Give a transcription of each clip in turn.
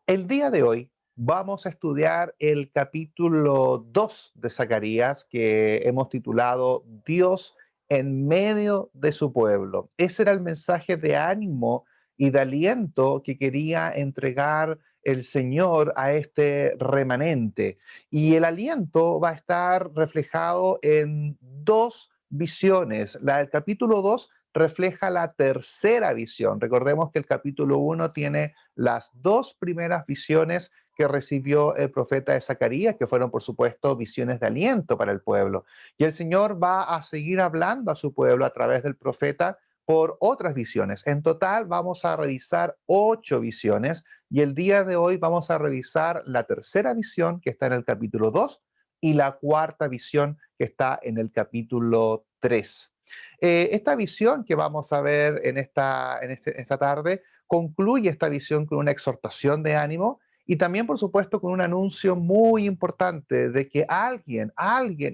El día de hoy vamos a estudiar el capítulo 2 de Zacarías que hemos titulado Dios en medio de su pueblo. Ese era el mensaje de ánimo y de aliento que quería entregar el Señor a este remanente. Y el aliento va a estar reflejado en dos visiones. La del capítulo 2 refleja la tercera visión. Recordemos que el capítulo 1 tiene las dos primeras visiones que recibió el profeta de Zacarías, que fueron, por supuesto, visiones de aliento para el pueblo. Y el Señor va a seguir hablando a su pueblo a través del profeta por otras visiones. En total vamos a revisar 8 visiones y el día de hoy vamos a revisar la tercera visión que está en el capítulo 2 y la cuarta visión que está en el capítulo 3. Esta visión que vamos a ver esta tarde concluye esta visión con una exhortación de ánimo y también, por supuesto, con un anuncio muy importante de que alguien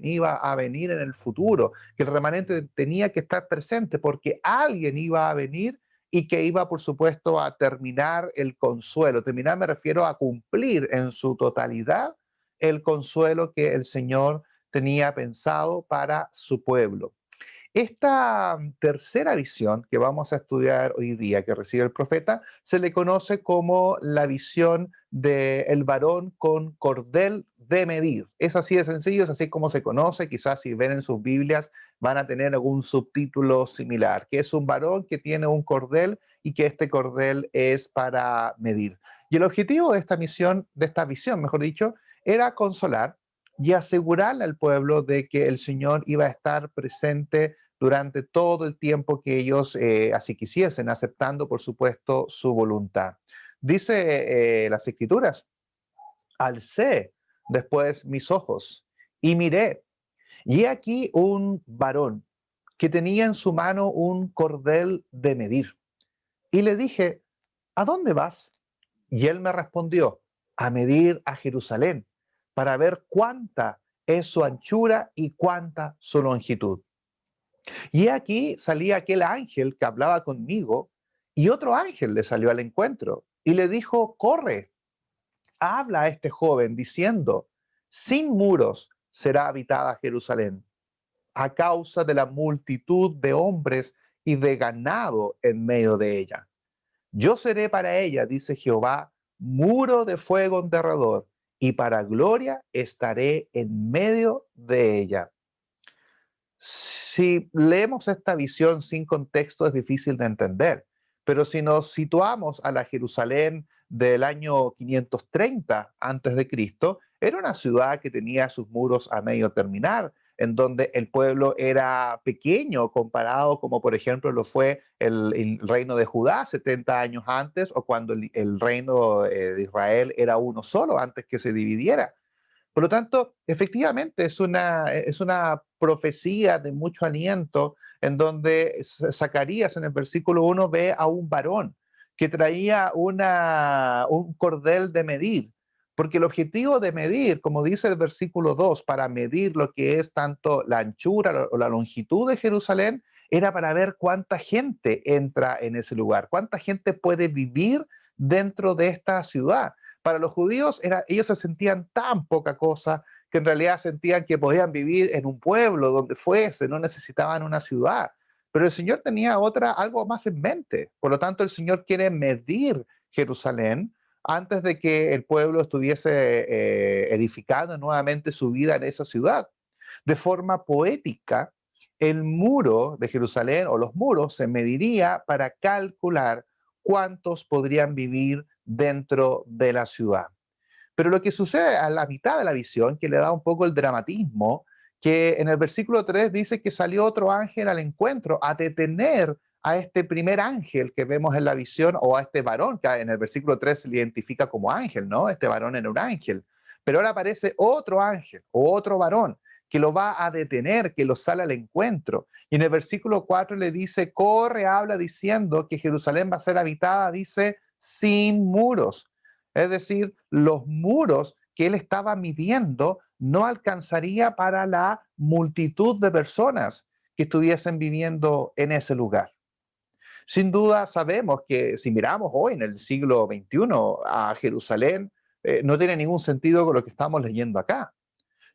iba a venir en el futuro, que el remanente tenía que estar presente porque alguien iba a venir y que iba, por supuesto, a terminar el consuelo. Terminar me refiero a cumplir en su totalidad el consuelo que el Señor tenía pensado para su pueblo. Esta tercera visión que vamos a estudiar hoy día, que recibe el profeta, se le conoce como la visión del varón con cordel de medir. Es así de sencillo, es así como se conoce. Quizás si ven en sus Biblias van a tener algún subtítulo similar, que es un varón que tiene un cordel y que este cordel es para medir. Y el objetivo de esta misión, de esta visión, mejor dicho, era consolar y asegurarle al pueblo de que el Señor iba a estar presente durante todo el tiempo que ellos así quisiesen, aceptando, por supuesto, su voluntad. Dice las Escrituras, alcé después mis ojos y miré, y he aquí un varón que tenía en su mano un cordel de medir. Y le dije, ¿a dónde vas? Y él me respondió, a medir a Jerusalén, para ver cuánta es su anchura y cuánta su longitud. Y aquí salía aquel ángel que hablaba conmigo, y otro ángel le salió al encuentro y le dijo, corre, habla a este joven diciendo, sin muros será habitada Jerusalén, a causa de la multitud de hombres y de ganado en medio de ella. Yo seré para ella, dice Jehová, muro de fuego en derredor, y para gloria estaré en medio de ella. Si leemos esta visión sin contexto es difícil de entender, pero si nos situamos a la Jerusalén del año 530 antes de Cristo, era una ciudad que tenía sus muros a medio terminar, en donde el pueblo era pequeño comparado como por ejemplo lo fue el reino de Judá 70 años antes o cuando el reino de Israel era uno solo antes que se dividiera. Por lo tanto, efectivamente es una profecía de mucho aliento en donde Zacarías en el versículo 1 ve a un varón que traía un cordel de medir, porque el objetivo de medir, como dice el versículo 2, para medir lo que es tanto la anchura o la longitud de Jerusalén, era para ver cuánta gente entra en ese lugar, cuánta gente puede vivir dentro de esta ciudad. Para los judíos ellos se sentían tan poca cosa que en realidad sentían que podían vivir en un pueblo donde fuese, no necesitaban una ciudad. Pero el Señor tenía algo más en mente. Por lo tanto, el Señor quiere medir Jerusalén antes de que el pueblo estuviese edificando nuevamente su vida en esa ciudad. De forma poética, el muro de Jerusalén o los muros se mediría para calcular cuántos podrían vivir dentro de la ciudad. Pero lo que sucede a la mitad de la visión, que le da un poco el dramatismo, que en el versículo 3 dice que salió otro ángel al encuentro a detener a este primer ángel que vemos en la visión, o a este varón, que en el versículo 3 se le identifica como ángel, ¿no? Este varón era un ángel. Pero ahora aparece otro ángel o otro varón que lo va a detener, que lo sale al encuentro. Y en el versículo 4 le dice, corre, habla diciendo que Jerusalén va a ser habitada, dice, sin muros. Es decir, los muros que él estaba midiendo no alcanzaría para la multitud de personas que estuviesen viviendo en ese lugar. Sin duda sabemos que si miramos hoy en el siglo XXI a Jerusalén, no tiene ningún sentido con lo que estamos leyendo acá,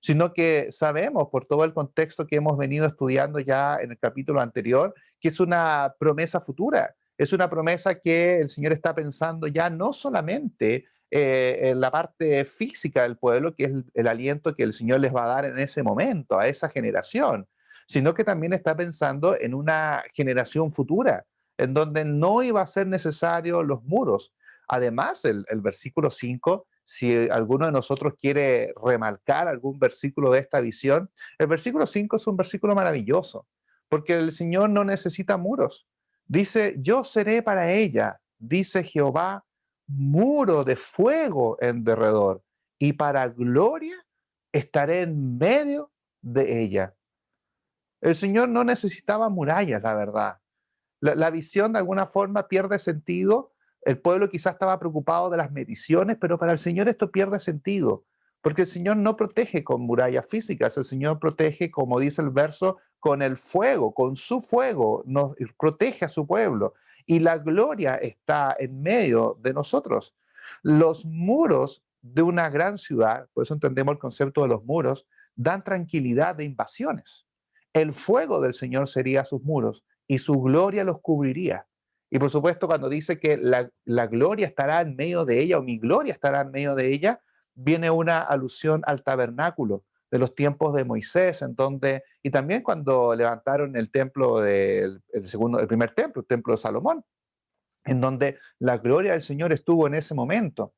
sino que sabemos por todo el contexto que hemos venido estudiando ya en el capítulo anterior, que es una promesa futura, es una promesa que el Señor está pensando ya no solamente en la parte física del pueblo, que es el aliento que el Señor les va a dar en ese momento, a esa generación, sino que también está pensando en una generación futura, en donde no iba a ser necesario los muros. Además, el versículo 5, si alguno de nosotros quiere remarcar algún versículo de esta visión, el versículo 5 es un versículo maravilloso, porque el Señor no necesita muros. Dice, yo seré para ella, dice Jehová, muro de fuego en derredor, y para gloria estaré en medio de ella. El Señor no necesitaba murallas, la verdad. La visión de alguna forma pierde sentido. El pueblo quizás estaba preocupado de las mediciones, pero para el Señor esto pierde sentido, porque el Señor no protege con murallas físicas, el Señor protege, como dice el verso, con el fuego, con su fuego, nos protege a su pueblo. Y la gloria está en medio de nosotros. Los muros de una gran ciudad, por eso entendemos el concepto de los muros, dan tranquilidad de invasiones. El fuego del Señor sería sus muros y su gloria los cubriría. Y por supuesto, cuando dice que la gloria estará en medio de ella, o mi gloria estará en medio de ella, viene una alusión al tabernáculo de los tiempos de Moisés, en donde, y también cuando levantaron el templo del el segundo, el primer templo, el templo de Salomón, en donde la gloria del Señor estuvo en ese momento.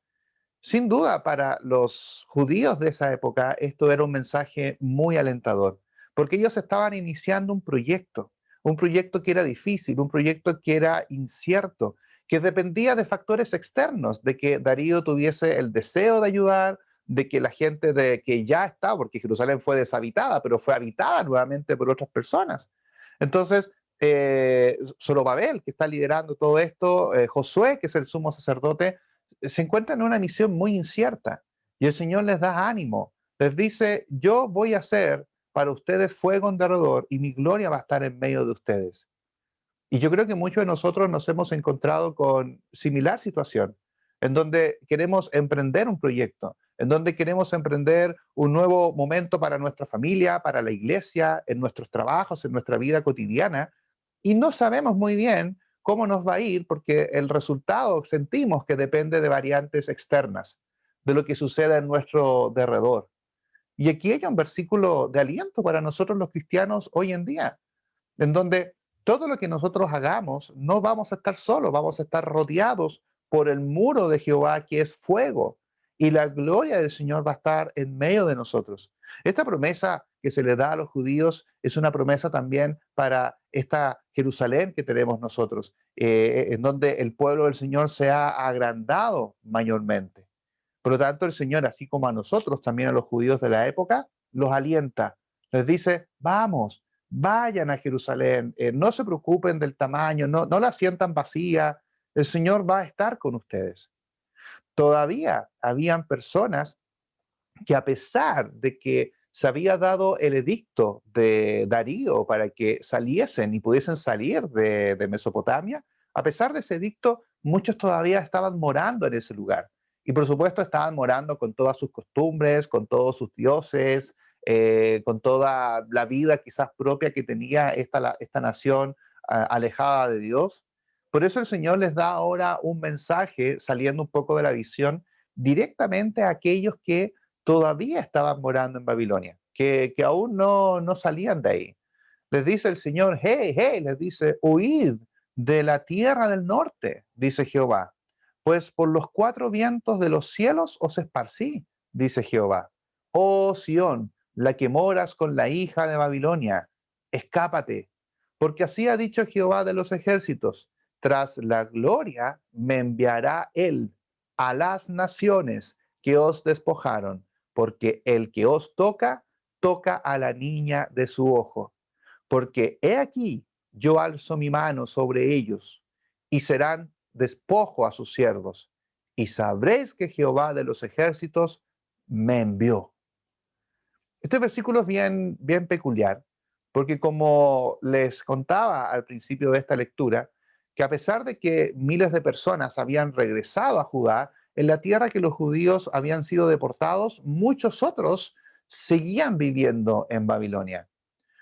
Sin duda, para los judíos de esa época, esto era un mensaje muy alentador, porque ellos estaban iniciando un proyecto que era difícil, un proyecto que era incierto, que dependía de factores externos, de que Darío tuviese el deseo de ayudar, de que la gente de que ya estaba, porque Jerusalén fue deshabitada, pero fue habitada nuevamente por otras personas. Entonces, Zorobabel, que está liderando todo esto, Josué, que es el sumo sacerdote, se encuentran en una misión muy incierta y el Señor les da ánimo, les dice, yo voy a hacer para ustedes fuego en derredor y mi gloria va a estar en medio de ustedes. Y yo creo que muchos de nosotros nos hemos encontrado con similar situación, en donde queremos emprender un proyecto, en donde queremos emprender un nuevo momento para nuestra familia, para la iglesia, en nuestros trabajos, en nuestra vida cotidiana, y no sabemos muy bien cómo nos va a ir porque el resultado sentimos que depende de variantes externas, de lo que sucede en nuestro derredor. Y aquí hay un versículo de aliento para nosotros los cristianos hoy en día, en donde todo lo que nosotros hagamos no vamos a estar solos, vamos a estar rodeados por el muro de Jehová que es fuego y la gloria del Señor va a estar en medio de nosotros. Esta promesa que se le da a los judíos es una promesa también para esta Jerusalén que tenemos nosotros, en donde el pueblo del Señor se ha agrandado mayormente. Por lo tanto, el Señor, así como a nosotros, también a los judíos de la época, los alienta, les dice, vamos, vayan a Jerusalén, no se preocupen del tamaño, no la sientan vacía, el Señor va a estar con ustedes. Todavía habían personas que a pesar de que se había dado el edicto de Darío para que saliesen y pudiesen salir de Mesopotamia, a pesar de ese edicto, muchos todavía estaban morando en ese lugar. Y por supuesto estaban morando con todas sus costumbres, con todos sus dioses, con toda la vida quizás propia que tenía esta nación alejada de Dios. Por eso el Señor les da ahora un mensaje, saliendo un poco de la visión, directamente a aquellos que todavía estaban morando en Babilonia, que aún no salían de ahí. Les dice el Señor, hey, hey, les dice, huid de la tierra del norte, dice Jehová, pues por los cuatro vientos de los cielos os esparcí, dice Jehová. Oh Sión, la que moras con la hija de Babilonia, escápate, porque así ha dicho Jehová de los ejércitos, tras la gloria me enviará él a las naciones que os despojaron, porque el que os toca, toca a la niña de su ojo. Porque he aquí, yo alzo mi mano sobre ellos, y serán despojo a sus siervos, y sabréis que Jehová de los ejércitos me envió. Este versículo es bien peculiar, porque como les contaba al principio de esta lectura, que a pesar de que miles de personas habían regresado a Judá, en la tierra que los judíos habían sido deportados, muchos otros seguían viviendo en Babilonia.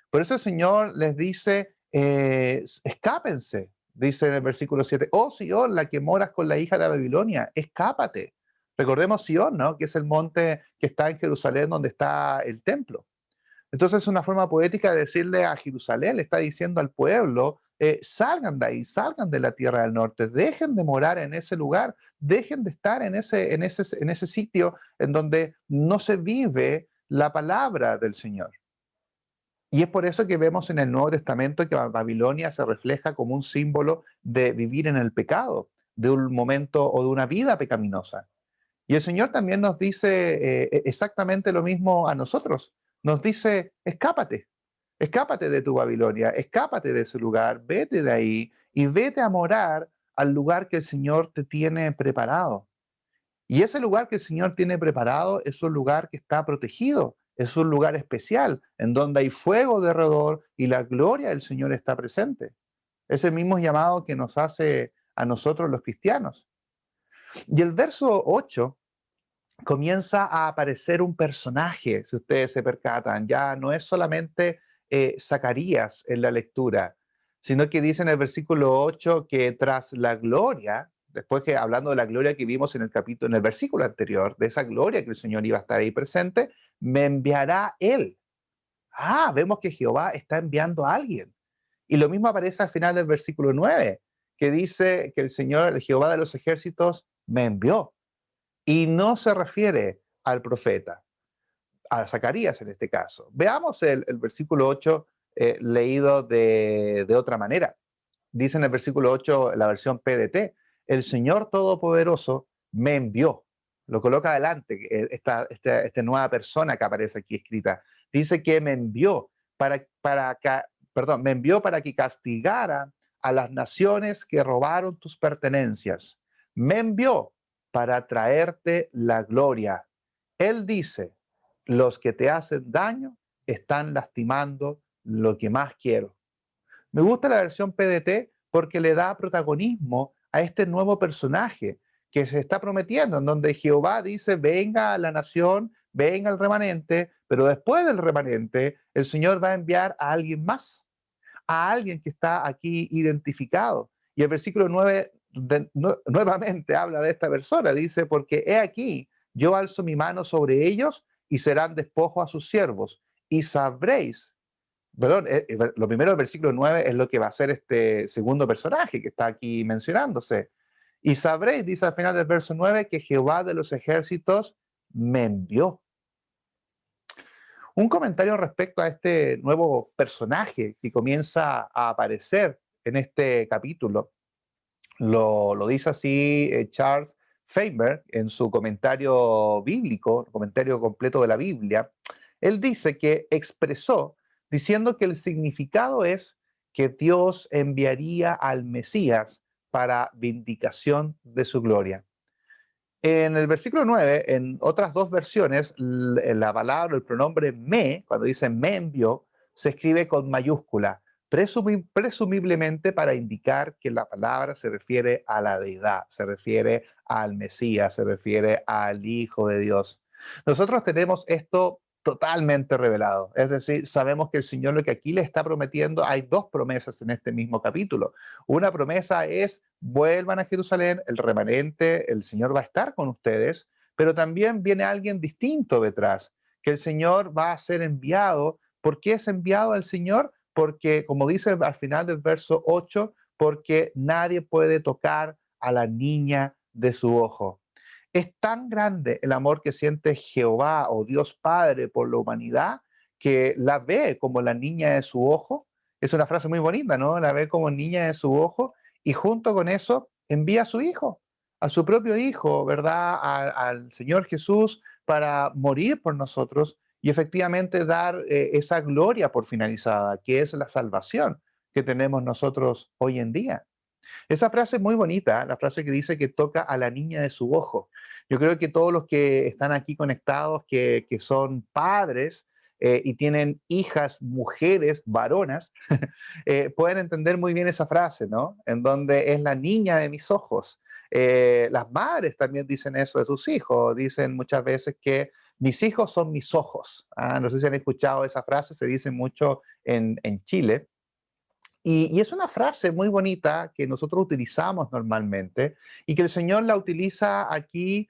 Por eso el Señor les dice, escápense, dice en el versículo 7, oh Sion, la que moras con la hija de Babilonia, escápate. Recordemos Sion, ¿no? Que es el monte que está en Jerusalén donde está el templo. Entonces es una forma poética de decirle a Jerusalén, le está diciendo al pueblo, salgan de ahí, salgan de la tierra del norte, dejen de morar en ese lugar, dejen de estar en ese sitio en donde no se vive la palabra del Señor. Y es por eso que vemos en el Nuevo Testamento que Babilonia se refleja como un símbolo de vivir en el pecado, de un momento o de una vida pecaminosa. Y el Señor también nos dice exactamente lo mismo a nosotros. Nos dice, escápate, escápate de tu Babilonia, escápate de ese lugar, vete de ahí y vete a morar al lugar que el Señor te tiene preparado. Y ese lugar que el Señor tiene preparado es un lugar que está protegido, es un lugar especial, en donde hay fuego de alrededor y la gloria del Señor está presente. Es el mismo llamado que nos hace a nosotros los cristianos. Y el verso 8 comienza a aparecer un personaje, si ustedes se percatan, ya no es solamente Zacarías en la lectura, sino que dice en el versículo 8 que tras la gloria, después que hablando de la gloria que vimos en el capítulo, en el versículo anterior, de esa gloria que el Señor iba a estar ahí presente, me enviará Él. Ah, vemos que Jehová está enviando a alguien. Y lo mismo aparece al final del versículo 9, que dice que el Señor, el Jehová de los ejércitos, me envió. Y no se refiere al profeta, a Zacarías en este caso. Veamos el versículo 8 leído de otra manera. Dice en el versículo 8, la versión PDT, el Señor Todopoderoso me envió. Lo coloca adelante, esta nueva persona que aparece aquí escrita. Dice que me envió me envió para que castigara a las naciones que robaron tus pertenencias. Me envió para traerte la gloria. Él dice, los que te hacen daño están lastimando lo que más quiero. Me gusta la versión PDT porque le da protagonismo a este nuevo personaje que se está prometiendo, en donde Jehová dice, venga a la nación, venga el remanente, pero después del remanente, el Señor va a enviar a alguien más, a alguien que está aquí identificado. Y el versículo 9 nuevamente habla de esta persona, dice, porque he aquí, yo alzo mi mano sobre ellos y serán despojo a sus siervos, y sabréis. Perdón, lo primero del versículo 9 es lo que va a ser este segundo personaje que está aquí mencionándose. Y sabréis, dice al final del verso 9, que Jehová de los ejércitos me envió. Un comentario respecto a este nuevo personaje que comienza a aparecer en este capítulo. Lo dice así Charles Faber en su comentario bíblico, comentario completo de la Biblia. Él dice que expresó diciendo que el significado es que Dios enviaría al Mesías para vindicación de su gloria. En el versículo 9, en otras dos versiones, la palabra, el pronombre me, cuando dice me envió, se escribe con mayúscula, presumiblemente para indicar que la palabra se refiere a la deidad, se refiere al Mesías, se refiere al Hijo de Dios. Nosotros tenemos esto totalmente revelado, es decir, sabemos que el Señor lo que aquí le está prometiendo, hay dos promesas en este mismo capítulo. Una promesa es, vuelvan a Jerusalén, el remanente, el Señor va a estar con ustedes, pero también viene alguien distinto detrás, que el Señor va a ser enviado. ¿Por qué es enviado al Señor? Porque, como dice al final del verso 8, porque nadie puede tocar a la niña de su ojo. Es tan grande el amor que siente Jehová o Dios Padre por la humanidad que la ve como la niña de su ojo. Es una frase muy bonita, ¿no? La ve como niña de su ojo y junto con eso envía a su hijo, a su propio hijo, ¿verdad? Al Señor Jesús para morir por nosotros y efectivamente dar esa gloria por finalizada, que es la salvación que tenemos nosotros hoy en día. Esa frase es muy bonita, la frase que dice que toca a la niña de su ojo. Yo creo que todos los que están aquí conectados, que son padres, y tienen hijas, mujeres, varonas, pueden entender muy bien esa frase, ¿no? En donde es la niña de mis ojos. Las madres también dicen eso de sus hijos, dicen muchas veces que mis hijos son mis ojos. No sé si han escuchado esa frase, se dice mucho en Chile. Y es una frase muy bonita que nosotros utilizamos normalmente y que el Señor la utiliza aquí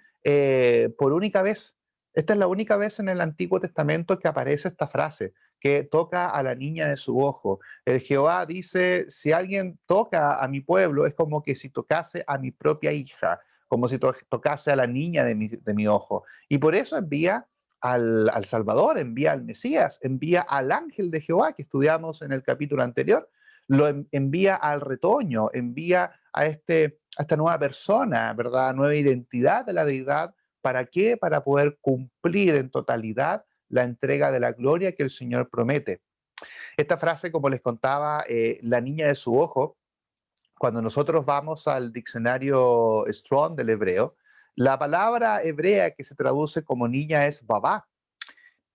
por única vez. Esta es la única vez en el Antiguo Testamento que aparece esta frase, que toca a la niña de su ojo. El Jehová dice, si alguien toca a mi pueblo, es como que si tocase a mi propia hija, como si tocase a la niña de mi ojo. Y por eso envía al Salvador, envía al Mesías, envía al ángel de Jehová que estudiamos en el capítulo anterior, lo envía al retoño, envía a esta nueva persona, ¿verdad? Nueva identidad de la deidad. ¿Para qué? Para poder cumplir en totalidad la entrega de la gloria que el Señor promete. Esta frase, como les contaba, la niña de su ojo, cuando nosotros vamos al diccionario Strong del hebreo, la palabra hebrea que se traduce como niña es babá,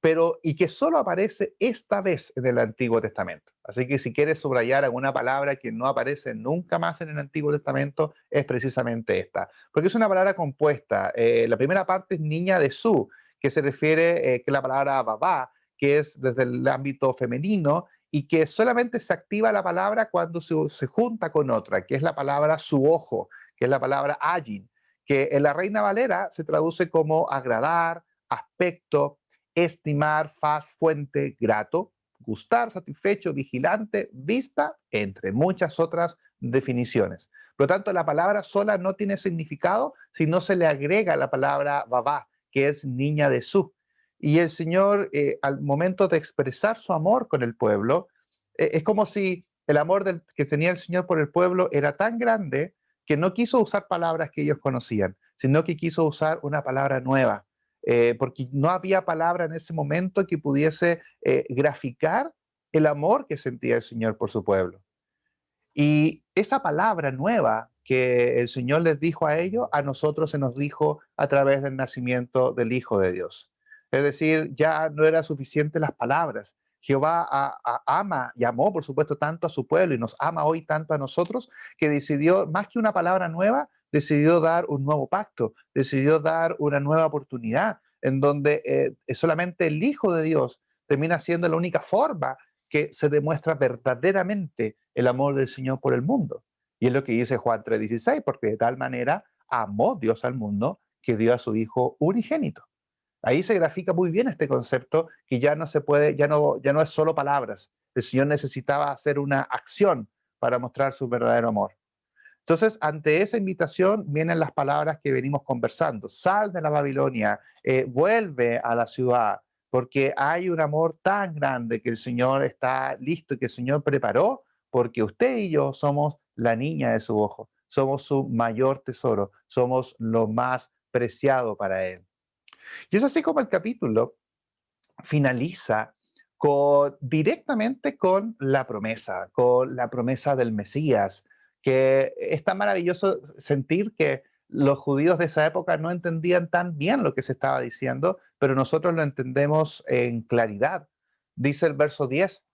pero y que solo aparece esta vez en el Antiguo Testamento. Así que si quieres subrayar alguna palabra que no aparece nunca más en el Antiguo Testamento, es precisamente esta, porque es una palabra compuesta. La primera parte es niña de su, que se refiere, que es la palabra babá, que es desde el ámbito femenino y que solamente se activa la palabra cuando se junta con otra, que es la palabra su ojo, que es la palabra ayin, que en la Reina Valera se traduce como agradar, aspecto, estimar, faz, fuente, grato, gustar, satisfecho, vigilante, vista, entre muchas otras definiciones. Por lo tanto, la palabra sola no tiene significado si no se le agrega la palabra babá, que es niña de su. Y el Señor, al momento de expresar su amor con el pueblo, es como si el amor que tenía el Señor por el pueblo era tan grande que no quiso usar palabras que ellos conocían, sino que quiso usar una palabra nueva, porque no había palabra en ese momento que pudiese graficar el amor que sentía el Señor por su pueblo. Y esa palabra nueva que el Señor les dijo a ellos, a nosotros se nos dijo a través del nacimiento del Hijo de Dios. Es decir, ya no eran suficientes las palabras. Jehová ama y amó, por supuesto, tanto a su pueblo y nos ama hoy tanto a nosotros que decidió, más que una palabra nueva, decidió dar un nuevo pacto, decidió dar una nueva oportunidad en donde solamente el Hijo de Dios termina siendo la única forma que se demuestra verdaderamente el amor del Señor por el mundo. Y es lo que dice Juan 3:16, porque de tal manera amó Dios al mundo que dio a su Hijo unigénito. Ahí se grafica muy bien este concepto que ya no se puede, ya no es solo palabras. El Señor necesitaba hacer una acción para mostrar su verdadero amor. Entonces, ante esa invitación vienen las palabras que venimos conversando. Sal de la Babilonia, vuelve a la ciudad, porque hay un amor tan grande que el Señor está listo y que el Señor preparó, porque usted y yo somos la niña de su ojo, somos su mayor tesoro, somos lo más preciado para Él. Y es así como el capítulo finaliza directamente con la promesa del Mesías, que es tan maravilloso sentir que los judíos de esa época no entendían tan bien lo que se estaba diciendo, pero nosotros lo entendemos en claridad. Dice el verso 10,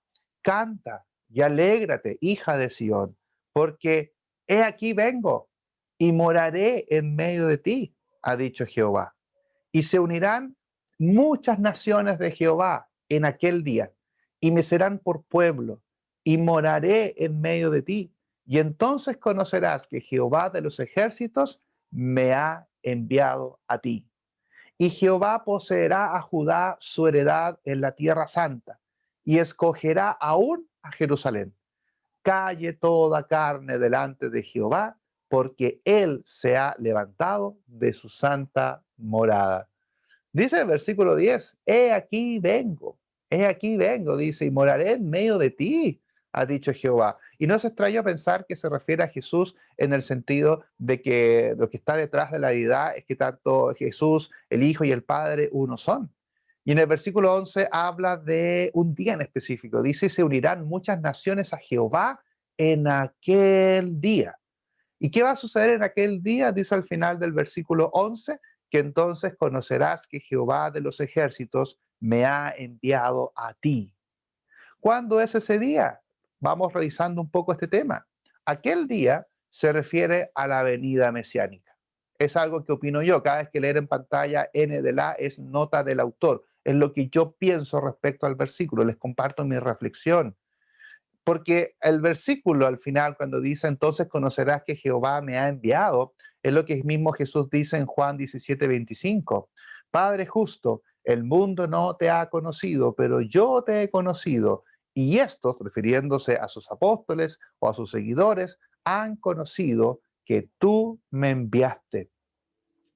canta y alégrate, hija de Sión, porque he aquí vengo y moraré en medio de ti, ha dicho Jehová. Y se unirán muchas naciones de Jehová en aquel día, y me serán por pueblo, y moraré en medio de ti. Y entonces conocerás que Jehová de los ejércitos me ha enviado a ti. Y Jehová poseerá a Judá su heredad en la tierra santa, y escogerá aún a Jerusalén. Calle toda carne delante de Jehová, porque él se ha levantado de su santa morada. Dice el versículo 10, he aquí vengo, dice, y moraré en medio de ti, ha dicho Jehová. Y no es extraño pensar que se refiere a Jesús en el sentido de que lo que está detrás de la deidad es que tanto Jesús, el Hijo y el Padre uno son. Y en el versículo 11 habla de un día en específico. Dice, se unirán muchas naciones a Jehová en aquel día. ¿Y qué va a suceder en aquel día? Dice al final del versículo 11, que entonces conocerás que Jehová de los ejércitos me ha enviado a ti. ¿Cuándo es ese día? Vamos revisando un poco este tema. Aquel día se refiere a la venida mesiánica. Es algo que opino yo. Cada vez que leer en pantalla N de la es nota del autor. Es lo que yo pienso respecto al versículo. Les comparto mi reflexión. Porque el versículo al final, cuando dice, entonces conocerás que Jehová me ha enviado, es lo que mismo Jesús dice en Juan 17:25. Padre justo, el mundo no te ha conocido, pero yo te he conocido. Y estos, refiriéndose a sus apóstoles o a sus seguidores, han conocido que tú me enviaste.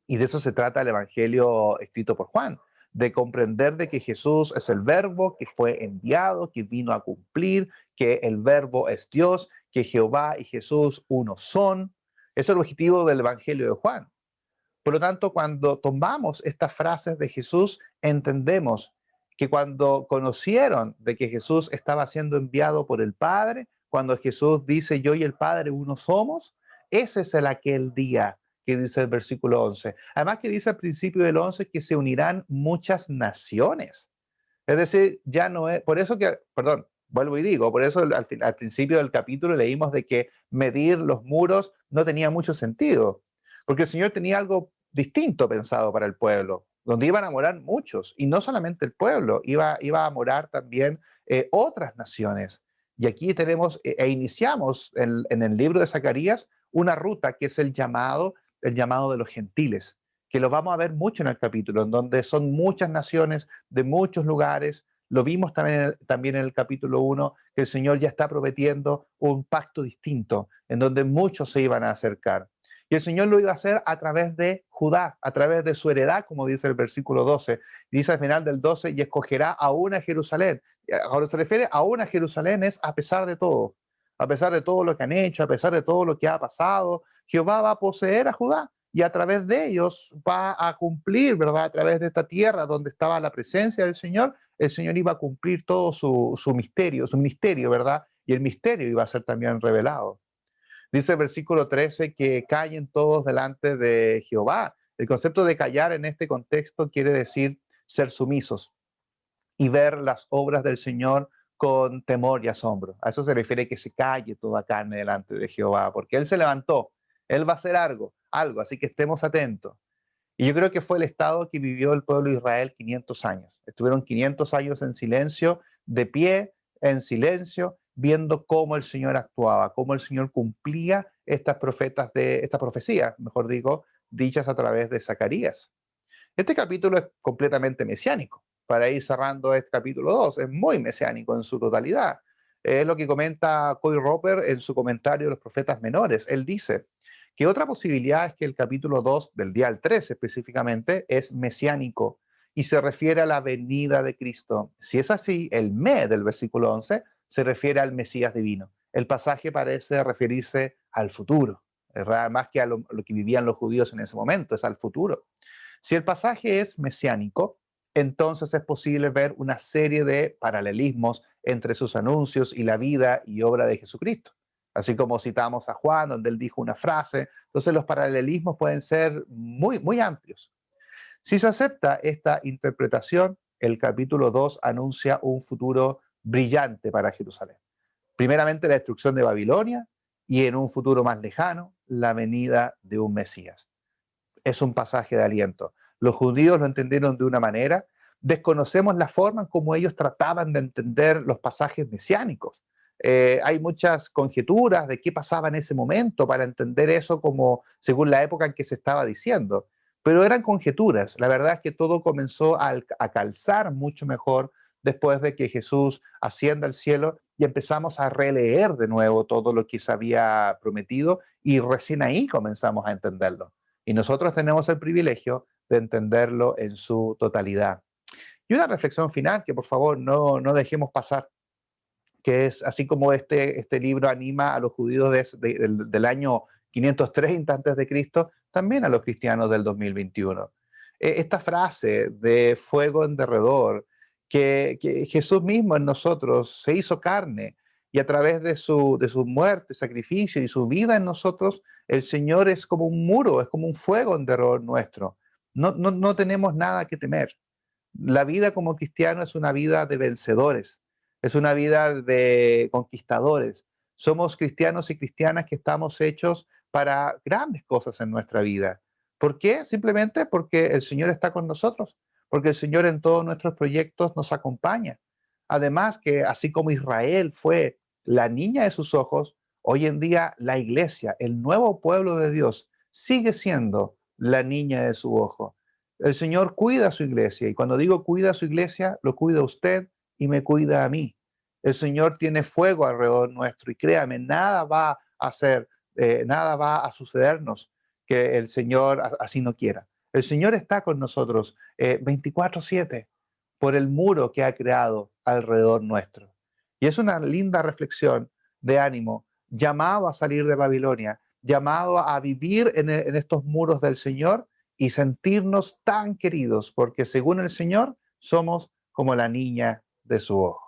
Y de eso se trata el Evangelio escrito por Juan, de comprender de que Jesús es el verbo que fue enviado, que vino a cumplir, que el verbo es Dios, que Jehová y Jesús uno son. Ese es el objetivo del Evangelio de Juan. Por lo tanto, cuando tomamos estas frases de Jesús, entendemos que cuando conocieron de que Jesús estaba siendo enviado por el Padre, cuando Jesús dice yo y el Padre uno somos, ese es el aquel día que dice el versículo 11. Además que dice al principio del 11 que se unirán muchas naciones. Es decir, ya no es, por eso que, perdón, vuelvo y digo, por eso al principio del capítulo leímos de que medir los muros no tenía mucho sentido, porque el Señor tenía algo distinto pensado para el pueblo, donde iban a morar muchos, y no solamente el pueblo, iba a morar también otras naciones. Y aquí tenemos e iniciamos en el libro de Zacarías una ruta que es el llamado de los gentiles, que lo vamos a ver mucho en el capítulo, en donde son muchas naciones de muchos lugares. Lo vimos también en el capítulo 1, que el Señor ya está prometiendo un pacto distinto, en donde muchos se iban a acercar. Y el Señor lo iba a hacer a través de Judá, a través de su heredad, como dice el versículo 12. Dice al final del 12, y escogerá a una Jerusalén. Ahora se refiere a una Jerusalén es a pesar de todo lo que han hecho, a pesar de todo lo que ha pasado, Jehová va a poseer a Judá y a través de ellos va a cumplir, ¿verdad? A través de esta tierra donde estaba la presencia del Señor, el Señor iba a cumplir todo su misterio, ¿verdad? Y el misterio iba a ser también revelado. Dice el versículo 13 que callen todos delante de Jehová. El concepto de callar en este contexto quiere decir ser sumisos y ver las obras del Señor con temor y asombro. A eso se refiere que se calle toda carne delante de Jehová, porque Él se levantó, Él va a hacer algo, así que estemos atentos. Y yo creo que fue el estado que vivió el pueblo de Israel 500 años. Estuvieron 500 años en silencio, de pie, en silencio, viendo cómo el Señor actuaba, cómo el Señor cumplía estas profecías, mejor digo, dichas a través de Zacarías. Este capítulo es completamente mesiánico. Para ir cerrando este capítulo 2, es muy mesiánico en su totalidad. Es lo que comenta Coy Roper en su comentario de los profetas menores. Él dice que otra posibilidad es que el capítulo 2, del día al 13 específicamente, es mesiánico y se refiere a la venida de Cristo. Si es así, el me del versículo 11 se refiere al Mesías divino. El pasaje parece referirse al futuro, ¿verdad? Más que a lo que vivían los judíos en ese momento, es al futuro. Si el pasaje es mesiánico, entonces es posible ver una serie de paralelismos entre sus anuncios y la vida y obra de Jesucristo. Así como citamos a Juan, donde él dijo una frase, entonces los paralelismos pueden ser muy, muy amplios. Si se acepta esta interpretación, el capítulo 2 anuncia un futuro brillante para Jerusalén. Primeramente la destrucción de Babilonia y en un futuro más lejano, la venida de un Mesías. Es un pasaje de aliento. Los judíos lo entendieron de una manera, desconocemos la forma en cómo ellos trataban de entender los pasajes mesiánicos. Hay muchas conjeturas de qué pasaba en ese momento para entender eso como según la época en que se estaba diciendo, pero eran conjeturas. La verdad es que todo comenzó a calzar mucho mejor después de que Jesús ascienda al cielo y empezamos a releer de nuevo todo lo que se había prometido y recién ahí comenzamos a entenderlo. Y nosotros tenemos el privilegio de entenderlo en su totalidad. Y una reflexión final que por favor no dejemos pasar, que es así como este libro anima a los judíos del año 530 antes de Cristo, también a los cristianos del 2021. Esta frase de fuego en derredor, que Jesús mismo en nosotros se hizo carne y a través de su muerte, sacrificio y su vida en nosotros, el Señor es como un muro, es como un fuego en derredor nuestro. No tenemos nada que temer. La vida como cristiano es una vida de vencedores, es una vida de conquistadores. Somos cristianos y cristianas que estamos hechos para grandes cosas en nuestra vida. ¿Por qué? Simplemente porque el Señor está con nosotros, porque el Señor en todos nuestros proyectos nos acompaña. Además que así como Israel fue la niña de sus ojos, hoy en día la iglesia, el nuevo pueblo de Dios, sigue siendo la niña de su ojo. El Señor cuida a su iglesia y cuando digo cuida a su iglesia, lo cuida a usted y me cuida a mí. El Señor tiene fuego alrededor nuestro y créame, nada va a hacer, nada va a sucedernos que el Señor así no quiera. El Señor está con nosotros 24/7 por el muro que ha creado alrededor nuestro. Y es una linda reflexión de ánimo, llamado a salir de Babilonia, llamado a vivir en estos muros del Señor y sentirnos tan queridos, porque según el Señor somos como la niña de su ojo.